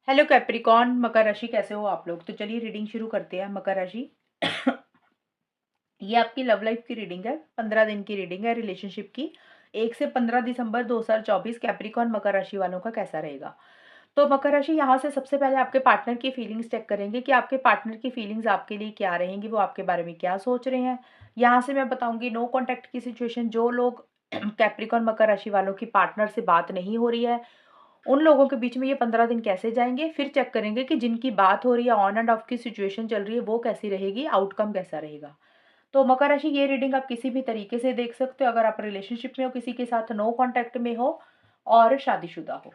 Hello Capricorn मकर राशि, कैसे हो आप लोग। तो चलिए रीडिंग शुरू करते हैं। मकर राशि ये आपकी लव लाइफ की रीडिंग है। 15 दिन की रीडिंग है रिलेशनशिप की। 1 से 15 दिसंबर 2024 कैप्रिकॉन मकर राशि वालों का कैसा रहेगा। तो मकर राशि, यहाँ से सबसे पहले आपके पार्टनर की फीलिंग्स चेक करेंगे कि आपके पार्टनर की फीलिंग्स आपके लिए क्या रहेंगी, वो आपके बारे में क्या सोच रहे हैं। यहाँ से मैं बताऊंगी नो कॉन्टैक्ट की सिचुएशन। जो लोग कैप्रिकॉन मकर राशि वालों की पार्टनर से बात नहीं हो रही है, उन लोगों के बीच में ये 15 दिन कैसे जाएंगे। फिर चेक करेंगे कि जिनकी बात हो रही है, ऑन एंड ऑफ की सिचुएशन चल रही है, वो कैसी रहेगी, आउटकम कैसा रहेगा। तो मकर राशि, ये रीडिंग आप किसी भी तरीके से देख सकते हो। अगर आप रिलेशनशिप में हो, किसी के साथ नो कॉन्टैक्ट में हो और शादीशुदा हो।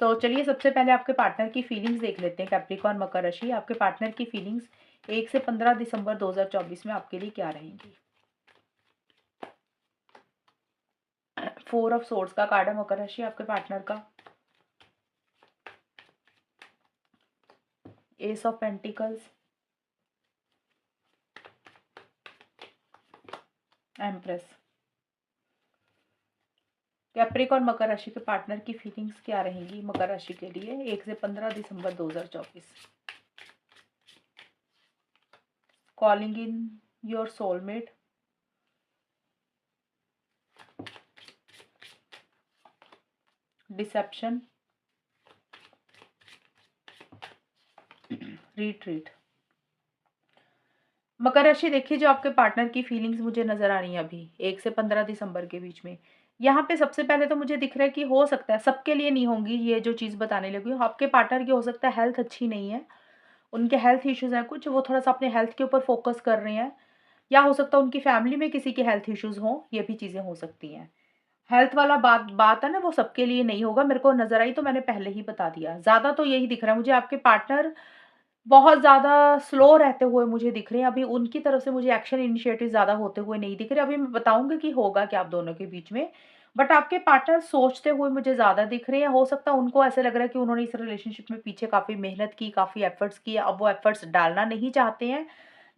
तो चलिए सबसे पहले आपके पार्टनर की फीलिंग्स देख लेते हैं। कैप्रिकॉन मकर राशि, आपके पार्टनर की फीलिंग्स 1 से 15 दिसंबर 2024 में आपके लिए क्या रहेंगी। 4 ऑफ सोर्ड्स का कार्ड है मकर राशि आपके पार्टनर का। Ace of pentacles, empress. Capricorn मकर राशि के पार्टनर की फीलिंग्स क्या रहेंगी मकर राशि के लिए 1 से 15 दिसंबर 2024। Calling in your soulmate, deception, retreat. मकर राशि, देखिए जो आपके पार्टनर की फीलिंग्स मुझे नजर आ रही हैं अभी 1 से 15 दिसंबर के बीच में। यहाँ पे सबसे पहले तो मुझे दिख रहा है कि हो सकता है, सबके लिए नहीं होंगी ये जो चीज़ बताने लगी हूँ, आपके पार्टनर की हो सकता है हेल्थ अच्छी नहीं है। उनके हेल्थ इश्यूज हैं कुछ, वो थोड़ा सा अपने हेल्थ के ऊपर फोकस कर रहे हैं। या हो सकता है उनकी फैमिली में किसी के हेल्थ इश्यूज हों, ये भी चीज़ें हो सकती हैं। हेल्थ वाला बात बात है ना, वो सबके लिए नहीं होगा। मेरे को नज़र आई तो मैंने पहले ही बता दिया। ज़्यादा तो यही दिख रहा है मुझे, आपके पार्टनर बहुत ज़्यादा स्लो रहते हुए मुझे दिख रहे हैं। अभी उनकी तरफ से मुझे एक्शन इनिशिएटिव ज़्यादा होते हुए नहीं दिख रहे। अभी मैं बताऊँगी कि होगा क्या आप दोनों के बीच में। बट आपके पार्टनर सोचते हुए मुझे ज़्यादा दिख रहे हैं। हो सकता है उनको ऐसा लग रहा है कि उन्होंने इस रिलेशनशिप में पीछे काफ़ी मेहनत की, काफ़ी एफर्ट्स किए, अब वो एफर्ट्स डालना नहीं चाहते हैं।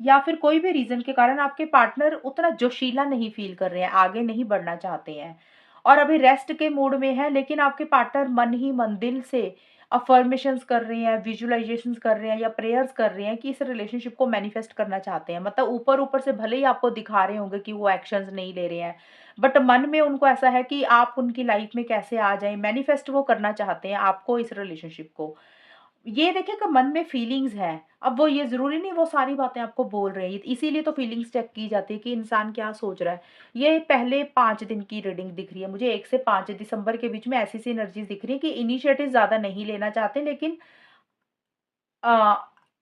या फिर कोई भी रीज़न के कारण आपके पार्टनर उतना जोशीला नहीं फ़ील कर रहे हैं, आगे नहीं बढ़ना चाहते हैं और अभी रेस्ट के मूड में है। लेकिन आपके पार्टनर मन ही मन, दिल से अफ़र्मेशंस कर रहे हैं, विजुअलाइज़ेशंस कर रहे हैं या प्रेयर्स कर रहे हैं कि इस रिलेशनशिप को मैनिफेस्ट करना चाहते हैं। मतलब ऊपर-ऊपर से भले ही आपको दिखा रहे होंगे कि वो एक्शंस नहीं ले रहे हैं, बट मन में उनको ऐसा है कि आप उनकी लाइफ़ में कैसे आ जाएँ, मैनिफेस्ट वो करना चाहते हैं आपको, इस रिलेशनशिप को। ये देखिए कि मन में फीलिंग्स हैं। अब वो ये ज़रूरी नहीं वो सारी बातें आपको बोल रहे हैं, इसीलिए तो फीलिंग्स चेक की जाती है कि इंसान क्या सोच रहा है। ये पहले 5 दिन की रीडिंग दिख रही है मुझे। 1 से 5 दिसंबर के बीच में ऐसी-सी एनर्जीज़ दिख रही है कि इनिशिएटिव ज़्यादा नहीं लेना चाहते, लेकिन अ,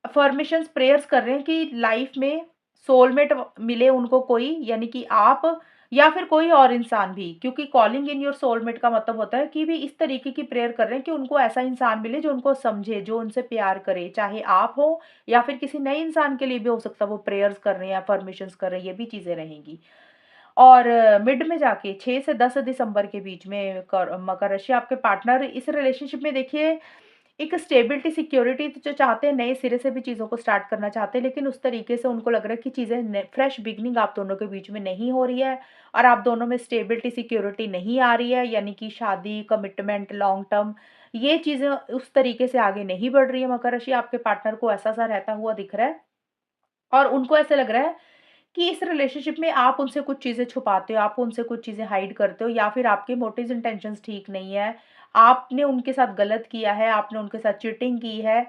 अफ़र्मेशंस, प्रेयर्स कर रहे हैं कि लाइफ़ में सोलमेट मिले उनको कोई, यानी कि आप या फिर कोई और इंसान भी। क्योंकि कॉलिंग इन योर सोलमेट का मतलब होता है कि भी इस तरीके की प्रेयर कर रहे हैं कि उनको ऐसा इंसान मिले जो उनको समझे, जो उनसे प्यार करे। चाहे आप हो या फिर किसी नए इंसान के लिए भी हो सकता है वो प्रेयर्स कर रहे हैं, अफ़र्मेशंस कर रहे हैं, ये भी चीज़ें रहेंगी। और मिड में जाके 6 से 10 दिसंबर के बीच में मकर राशि आपके पार्टनर इस रिलेशनशिप में देखिए एक स्टेबिलिटी, सिक्योरिटी तो जो चाहते हैं, नए सिरे से भी चीज़ों को स्टार्ट करना चाहते हैं, लेकिन उस तरीके से उनको लग रहा है कि चीज़ें फ्रेश बिगनिंग आप दोनों के बीच में नहीं हो रही है और आप दोनों में स्टेबिलिटी, सिक्योरिटी नहीं आ रही है, यानी कि शादी, कमिटमेंट, लॉन्ग टर्म, ये चीज़ें उस तरीके से आगे नहीं बढ़ रही है। मकर राशि आपके पार्टनर को ऐसा सा रहता हुआ दिख रहा है और उनको ऐसा लग रहा है कि इस रिलेशनशिप में आप उनसे कुछ चीज़ें छुपाते हो, आप उनसे कुछ चीज़ें हाइड करते हो या फिर आपके मोटिव्स इंटेंशंस ठीक नहीं है। आपने उनके साथ गलत किया है, आपने उनके साथ चीटिंग की है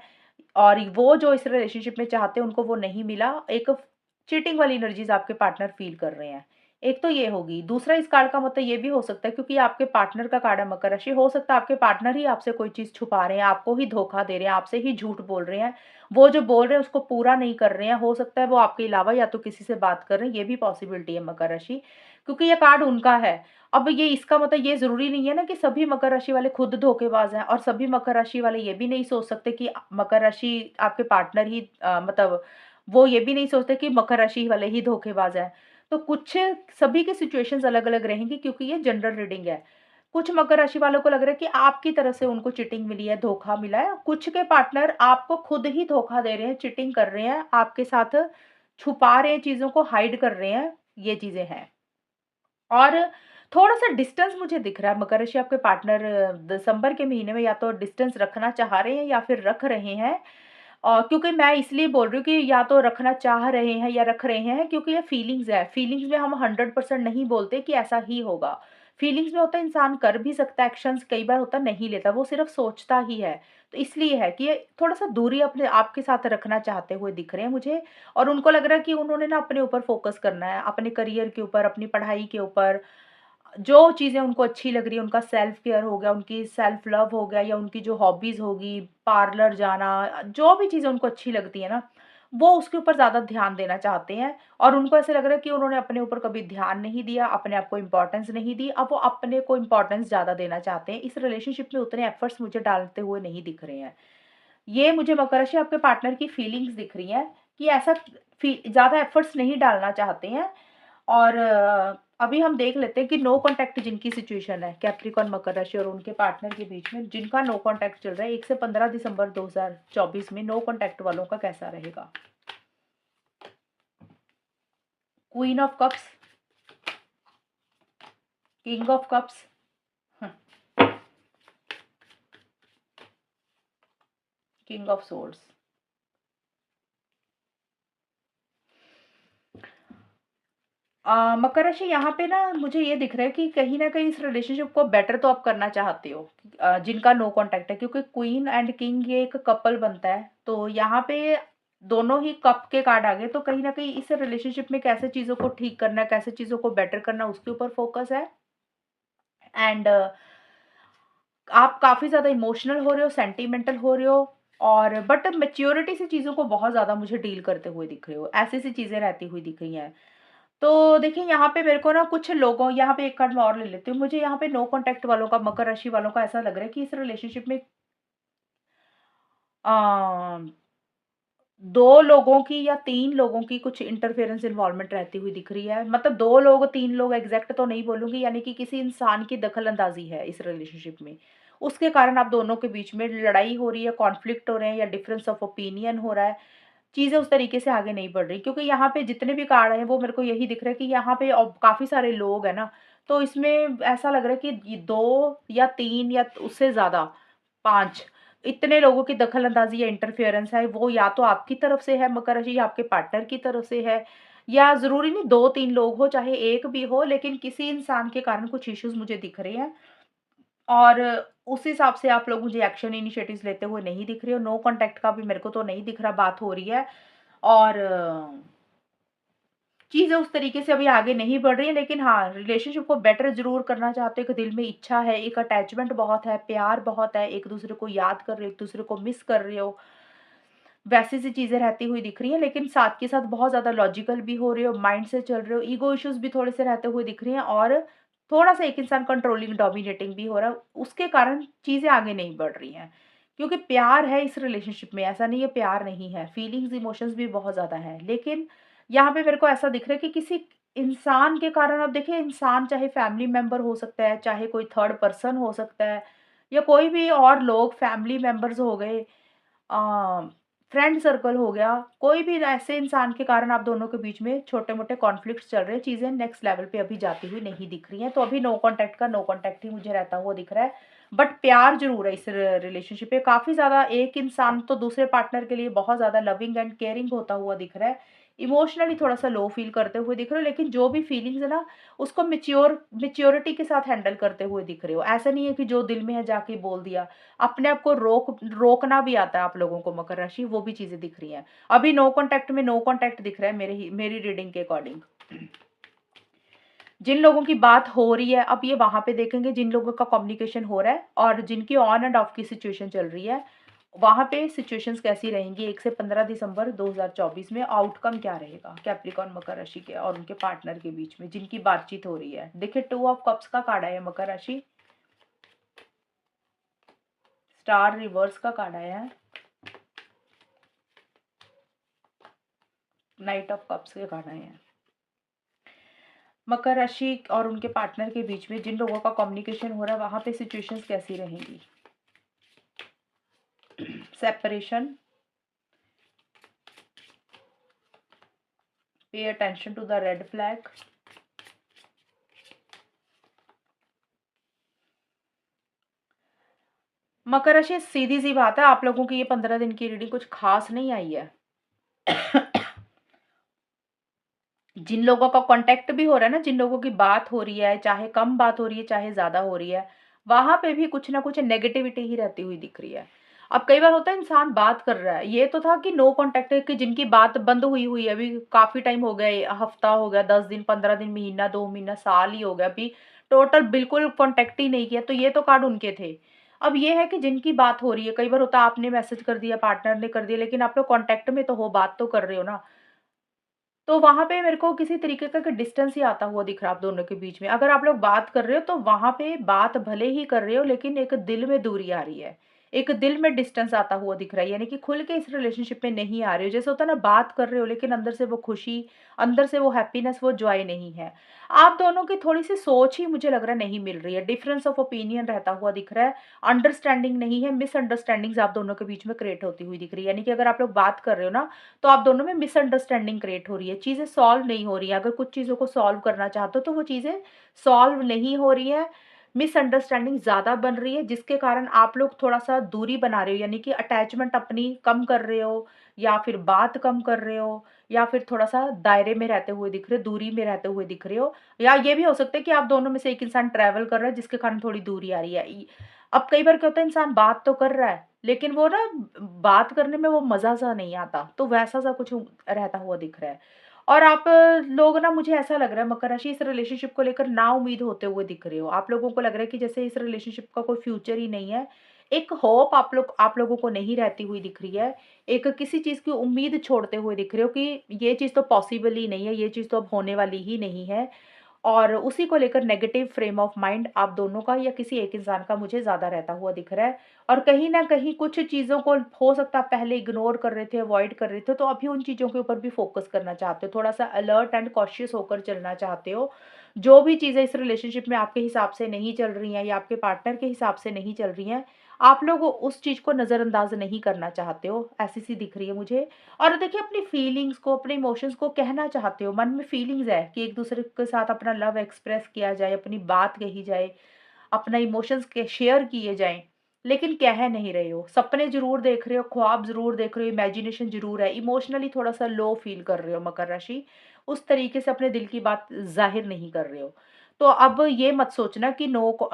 और वो जो इस रिलेशनशिप में चाहते हैं उनको वो नहीं मिला। एक चीटिंग वाली एनर्जीज़ आपके पार्टनर फ़ील कर रहे हैं। एक तो ये होगी। दूसरा, इस कार्ड का मतलब ये भी हो सकता है, क्योंकि आपके पार्टनर का कार्ड है मकर राशि, हो सकता है आपके पार्टनर ही आपसे कोई चीज़ छुपा रहे हैं, आपको ही धोखा दे रहे हैं, आपसे ही झूठ बोल रहे हैं। वो जो बोल रहे हैं उसको पूरा नहीं कर रहे हैं। हो सकता है वो आपके अलावा या तो किसी से बात कर रहे हैं, ये भी पॉसिबिलिटी है मकर राशि, क्योंकि ये कार्ड उनका है। अब ये इसका मतलब ये ज़रूरी नहीं है ना कि सभी मकर राशि वाले खुद धोखेबाज हैं और सभी मकर राशि वाले ये भी नहीं सोच सकते कि मकर राशि आपके पार्टनर ही मतलब वो ये भी नहीं सोचते कि मकर राशि वाले ही धोखेबाज हैं। तो कुछ सभी की सिचुएशंस अलग-अलग रहेंगी, क्योंकि ये जनरल रीडिंग है। कुछ मकर राशि वालों को लग रहा है कि आपकी तरफ से उनको चीटिंग मिली है, धोखा मिला है। कुछ के पार्टनर आपको खुद ही धोखा दे रहे हैं, चीटिंग कर रहे हैं, आपके साथ छुपा रहे हैं, चीज़ों को हाइड कर रहे हैं, ये चीज़ें हैं। और थोड़ा-सा डिस्टेंस मुझे दिख रहा है, मकर राशि आपके पार्टनर दिसंबर के महीने में या तो डिस्टेंस रखना चाह रहे हैं या फिर रख रहे हैं। क्योंकि मैं इसलिए बोल रही हूँ कि या तो रखना चाह रहे हैं या रख रहे हैं, क्योंकि ये फीलिंग्स है। फीलिंग्स में हम 100% नहीं बोलते कि ऐसा ही होगा। फीलिंग्स में होता है इंसान कर भी सकता है एक्शंस, कई बार होता है नहीं लेता, वो सिर्फ़ सोचता ही है। तो इसलिए है कि ये थोड़ा-सा दूरी अपने आपके साथ रखना चाहते हुए दिख रहे हैं मुझे, और उनको लग रहा है कि उन्होंने ना अपने ऊपर फ़ोकस करना है, अपने करियर के ऊपर, अपनी पढ़ाई के ऊपर। जो चीज़ें उनको अच्छी लग रही है, उनका सेल्फ केयर हो गया, उनकी सेल्फ लव हो गया, या उनकी जो हॉबीज़ होगी, पार्लर जाना, जो भी चीज़ें उनको अच्छी लगती है ना, वो उसके ऊपर ज़्यादा ध्यान देना चाहते हैं। और उनको ऐसा लग रहा है कि उन्होंने अपने ऊपर कभी ध्यान नहीं दिया, अपने आप को इम्पोर्टेंस नहीं दी, अब वो अपने को इम्पोर्टेंस ज़्यादा देना चाहते हैं। इस रिलेशनशिप में उतने एफर्ट्स मुझे डालते हुए नहीं दिख रहे हैं। ये मुझे मकर राशि आपके पार्टनर की फीलिंग्स दिख रही हैं कि ऐसा ज़्यादा एफर्ट्स नहीं डालना चाहते हैं। और अभी हम देख लेते हैं कि नो कॉन्टैक्ट जिनकी सिचुएशन है, कैप्रिकॉर्न, मकर राशि और उनके पार्टनर के बीच में जिनका नो कॉन्टैक्ट चल रहा है 1 से 15 दिसंबर 2024 में, नो कॉन्टैक्ट वालों का कैसा रहेगा? Queen of cups, king of cups, king of swords. मकर राशि यहाँ पे ना मुझे ये दिख रहा है कि कहीं न कहीं इस रिलेशनशिप को बेटर तो आप करना चाहते हो, जिनका नो कॉन्टैक्ट है, क्योंकि क्वीन एंड किंग ये एक कपल बनता है। तो यहाँ पे दोनों ही कप के कार्ड आ गए, तो कहीं न कहीं इस रिलेशनशिप में कैसे चीज़ों को ठीक करना है, कैसे चीज़ों को बेटर करना है, उसके ऊपर फ़ोकस है। एंड आप काफ़ी ज़्यादा इमोशनल हो रहे हो, सेंटिमेंटल हो रहे हो, और बट मैच्योरिटी से चीज़ों को बहुत ज़्यादा मुझे डील करते हुए दिख रहे हो। ऐसी-ऐसी चीज़ें रहती हुई दिख रही हैं। तो देखिए यहाँ पे मेरे को ना कुछ लोगों, यहाँ पे एक कार्ड मैं और ले लेती हूँ। मुझे यहाँ पे नो कॉन्टैक्ट वालों का, मकर राशि वालों का ऐसा लग रहा है कि इस रिलेशनशिप में अ, 2 लोगों की या 3 लोगों की कुछ इंटरफेरेंस इन्वॉल्वमेंट रहती हुई दिख रही है। मतलब 2 लोग, 3 लोग, एग्ज़ैक्ट तो नहीं बोलूँगी, यानी कि किसी इंसान की दखल-अंदाज़ी है इस रिलेशनशिप में। उसके कारण आप दोनों के बीच में लड़ाई हो रही है, कॉन्फ्लिक्ट हो रहे हैं, या डिफरेंस ऑफ ओपिनियन हो रहा है। चीज़ें उस तरीके से आगे नहीं बढ़ रही, क्योंकि यहाँ पे जितने भी कार्ड आए हैं वो मेरे को यही दिख रहा है कि यहाँ पे काफ़ी सारे लोग हैं ना, तो इसमें ऐसा लग रहा है कि ये 2 या 3 या उससे ज़्यादा 5 इतने लोगों की दखल-अंदाज़ी या इंटरफेरेंस है, वो या तो आपकी तरफ से है मकर राशि, या आपके पार्टनर की तरफ से है, या ज़रूरी नहीं 2-3 लोग हो, चाहे 1 भी हो, लेकिन किसी इंसान के कारण कुछ इश्यूज़ मुझे दिख रहे हैं। और उस हिसाब से आप लोग मुझे एक्शन इनिशिएटिव्स लेते हुए नहीं दिख रहे हो। नो कॉन्टैक्ट का भी मेरे को तो नहीं दिख रहा, बात हो रही है। और चीज़ें उस तरीके से अभी आगे नहीं बढ़ रही हैं, लेकिन हाँ, रिलेशनशिप को बेटर ज़रूर करना चाहते हो, एक दिल में इच्छा है, एक अटैचमेंट बहुत है, प्यार बहुत है, एक-दूसरे को याद कर रहे हो, एक-दूसरे को मिस कर रहे हो। वैसी सी चीज़ें रहती हुई दिख रही हैं, लेकिन साथ के साथ बहुत ज़्यादा लॉजिकल भी हो रहे हो, माइंड से चल रहे हो, ईगो इश्यूज़ भी थोड़े से रहते हुए दिख रही हैं, और थोड़ा-सा एक इंसान कंट्रोलिंग, डोमिनेटिंग भी हो रहा है, उसके कारण चीज़ें आगे नहीं बढ़ रही हैं। क्योंकि प्यार है इस रिलेशनशिप में, ऐसा नहीं है प्यार नहीं है, फीलिंग्स, इमोशंस भी बहुत ज़्यादा हैं। लेकिन यहाँ पे मेरे को ऐसा दिख रहा है कि किसी इंसान के कारण, अब देखिए इंसान चाहे फैमिली मेंबर हो सकता है, चाहे कोई थर्ड पर्सन हो सकता है, या कोई भी और लोग, फैमिली मेंबर्स हो गए, अ, फ्रेंड सर्कल हो गया, कोई भी ऐसे इंसान के कारण आप दोनों के बीच में छोटे-मोटे कॉन्फ्लिक्ट्स चल रहे हैं, चीज़ें नेक्स्ट लेवल पे अभी जाती हुई नहीं दिख रही हैं। तो अभी नो कॉन्टैक्ट का नो कॉन्टैक्ट ही मुझे रहता हुआ दिख रहा है। बट प्यार ज़रूर है इस रिलेशनशिप पे, काफ़ी ज़्यादा एक इंसान तो दूसरे पार्टनर के लिए बहुत ज़्यादा लविंग एंड केयरिंग होता हुआ दिख रहा है। इमोशनली थोड़ा-सा लो फील करते हुए दिख रहे हो, लेकिन जो भी फीलिंग्स है ना, उसको मैच्योरिटी के साथ हैंडल करते हुए दिख रहे हो। ऐसा नहीं है कि जो दिल में है जाके बोल दिया। अपने आप को रोकना भी आता है आप लोगों को, मकर राशि, वो भी चीज़ें दिख रही हैं। अभी नो कॉन्टैक्ट में नो कॉन्टैक्ट दिख रहा है मेरी रीडिंग के अकॉर्डिंग। जिन लोगों की बात हो रही है, अब ये वहाँ पे देखेंगे जिन लोगों का कम्युनिकेशन हो रहा है, और जिनकी ऑन एंड ऑफ की सिचुएशन चल रही है, वहाँ पे सिचुएशंस कैसी रहेंगी 1 से 15 दिसंबर 2024 में, आउटकम क्या रहेगा कैप्रिकॉर्न, मकर राशि के और उनके पार्टनर के बीच में जिनकी बातचीत हो रही है। देखिए 2 ऑफ कप्स का कार्ड आया है मकर राशि, स्टार रिवर्स का कार्ड आया है, नाइट ऑफ कप्स के कार्ड आए हैं। मकर राशि और उनके पार्टनर के बीच में जिन लोगों का कम्युनिकेशन हो रहा है, वहाँ पे सिचुएशंस कैसी रहेंगी? Separation, pay attention to the red flag, मकर राशि सीधी-सी बात है, आप लोगों की ये 15 दिन की रीडिंग कुछ ख़ास नहीं आई है। जिन लोगों का कॉन्टैक्ट भी हो रहा है ना, जिन लोगों की बात हो रही है, चाहे कम बात हो रही है, चाहे ज़्यादा हो रही है, वहाँ पे भी कुछ ना कुछ नेगेटिविटी ही रहती हुई दिख रही है। अब कई बार होता है इंसान बात कर रहा है, ये तो था कि नो कॉन्टैक्ट है कि जिनकी बात बंद हुई हुई है, अभी काफ़ी टाइम हो गया, हफ्ता हो गया, 10 दिन, 15 दिन, महीना, 2 महीना, साल ही हो गया, अभी टोटल बिल्कुल कॉन्टैक्ट ही नहीं किया, तो ये तो कार्ड उनके थे। अब ये है कि जिनकी बात हो रही है, कई बार होता है आपने मैसेज कर दिया, पार्टनर ने कर दिया, लेकिन आप लोग कॉन्टैक्ट में तो हो, बात तो कर रहे हो ना। तो वहाँ पे मेरे को किसी तरीके का कि डिस्टेंस ही आता हुआ दिख रहा है आप दोनों के बीच में। अगर आप लोग बात कर रहे हो तो वहाँ पे बात भले ही कर रहे हो लेकिन एक दिल में दूरी आ रही है। एक दिल में डिस्टेंस आता हुआ दिख रहा है यानी कि खुल के इस रिलेशनशिप में नहीं आ रहे हो। जैसे होता है ना बात कर रहे हो लेकिन अंदर से वो खुशी, अंदर से वो हैप्पीनेस, वो जॉय नहीं है। आप दोनों की थोड़ी-सी सोच ही मुझे लग रहा है नहीं मिल रही है। डिफरेंस ऑफ ओपिनियन रहता हुआ दिख रहा है। अंडरस्टैंडिंग नहीं है, मिसअंडरस्टैंडिंग्स आप दोनों के बीच में क्रिएट होती हुई दिख रही है। यानी कि अगर आप लोग बात कर रहे हो ना तो आप दोनों में मिसअंडरस्टैंडिंग क्रिएट हो रही है, चीज़ें सॉल्व नहीं हो रही हैं। अगर कुछ चीज़ों को सॉल्व करना चाहते हो तो वो चीज़ें सॉल्व नहीं हो रही हैं, मिसअंडरस्टैंडिंग ज़्यादा बन रही है जिसके कारण आप लोग थोड़ा-सा दूरी बना रहे हो यानी कि अटैचमेंट अपनी कम कर रहे हो या फिर बात कम कर रहे हो या फिर थोड़ा-सा दायरे में रहते हुए दिख रहे हो, दूरी में रहते हुए दिख रहे हो या ये भी हो सकता है कि आप दोनों में से एक इंसान ट्रैवल कर रहा है जिसके कारण थोड़ी दूरी आ रही है। अब कई बार क्या होता है इंसान बात तो कर रहा है लेकिन वो ना बात करने में वो मज़ा-सा नहीं आता, तो वैसा-सा कुछ रहता हुआ दिख रहा है। और आप लोग ना मुझे ऐसा लग रहा है मकर राशि इस रिलेशनशिप को लेकर नाउम्मीद होते हुए दिख रहे हो। आप लोगों को लग रहा है कि जैसे इस रिलेशनशिप का कोई फ्यूचर ही नहीं है। एक होप आप लोगों को नहीं रहती हुई दिख रही है। एक किसी चीज़ की उम्मीद छोड़ते हुए दिख रहे हो कि ये चीज़ तो पॉसिबल ही नहीं है, ये चीज़ तो अब होने वाली ही नहीं है। और उसी को लेकर नेगेटिव फ्रेम ऑफ माइंड आप दोनों का या किसी एक इंसान का मुझे ज़्यादा रहता हुआ दिख रहा है। और कहीं न कहीं कुछ चीज़ों को हो सकता है पहले इग्नोर कर रहे थे, अवॉइड कर रहे थे, तो अभी उन चीज़ों के ऊपर भी फ़ोकस करना चाहते हो। थोड़ा-सा अलर्ट एंड कॉशियस होकर चलना चाहते हो। जो भी चीज़ें इस रिलेशनशिप में आपके हिसाब से नहीं चल रही हैं या आपके पार्टनर के हिसाब से नहीं चल रही हैं, आप लोग उस चीज़ को नज़रअंदाज़ नहीं करना चाहते हो, ऐसी-सी दिख रही है मुझे। और देखिए अपनी फीलिंग्स को, अपने इमोशंस को कहना चाहते हो, मन में फीलिंग्स है कि एक-दूसरे के साथ अपना लव एक्सप्रेस किया जाए, अपनी बात कही जाए, अपना इमोशंस के शेयर किए जाएँ, लेकिन कह नहीं रहे हो। सपने ज़रूर देख रहे हो, ख्वाब ज़रूर देख रहे हो, इमेजिनेशन ज़रूर है, इमोशनली थोड़ा-सा लो फ़ील कर रहे हो मकर राशि। उस तरीके से अपने दिल की बात ज़ाहिर नहीं कर रहे हो। तो अब ये मत सोचना कि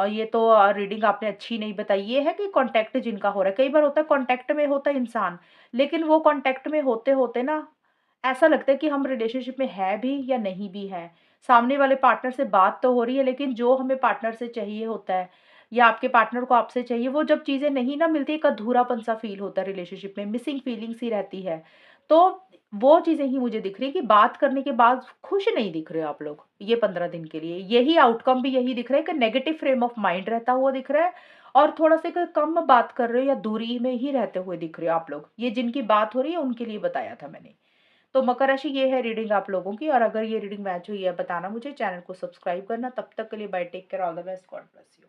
ये तो रीडिंग आपने अच्छी नहीं बताई। ये है कि कॉन्टैक्ट जिनका हो रहा है, कई बार होता है कॉन्टैक्ट में होता है इंसान, लेकिन वो कॉन्टैक्ट में होते-होते ना ऐसा लगता है कि हम रिलेशनशिप में है भी या नहीं भी हैं। सामने वाले पार्टनर से बात तो हो रही है लेकिन जो हमें पार्टनर से चाहिए होता है या आपके पार्टनर को आपसे चाहिए वो जब चीज़ें नहीं ना मिलती एक अधूरापन-सा फ़ील होता है रिलेशनशिप में, मिसिंग फीलिंग्स ही रहती है। तो वो चीज़ें ही मुझे दिख रही है कि बात करने के बाद खुश नहीं दिख रहे हो आप लोग, ये 15 दिन के लिए। यही आउटकम भी यही दिख रहा है कि नेगेटिव फ्रेम ऑफ माइंड रहता हुआ दिख रहा है और थोड़ा-सा एक कम बात कर रहे हो या दूरी में ही रहते हुए दिख रहे हो आप लोग। ये जिनकी बात हो रही है उनके लिए बताया था मैंने। तो मकर राशि ये है रीडिंग आप लोगों की और अगर ये रीडिंग मैच हुई है बताना मुझे, चैनल को सब्सक्राइब करना। तब तक के लिए bye, take care, all the best, God bless you.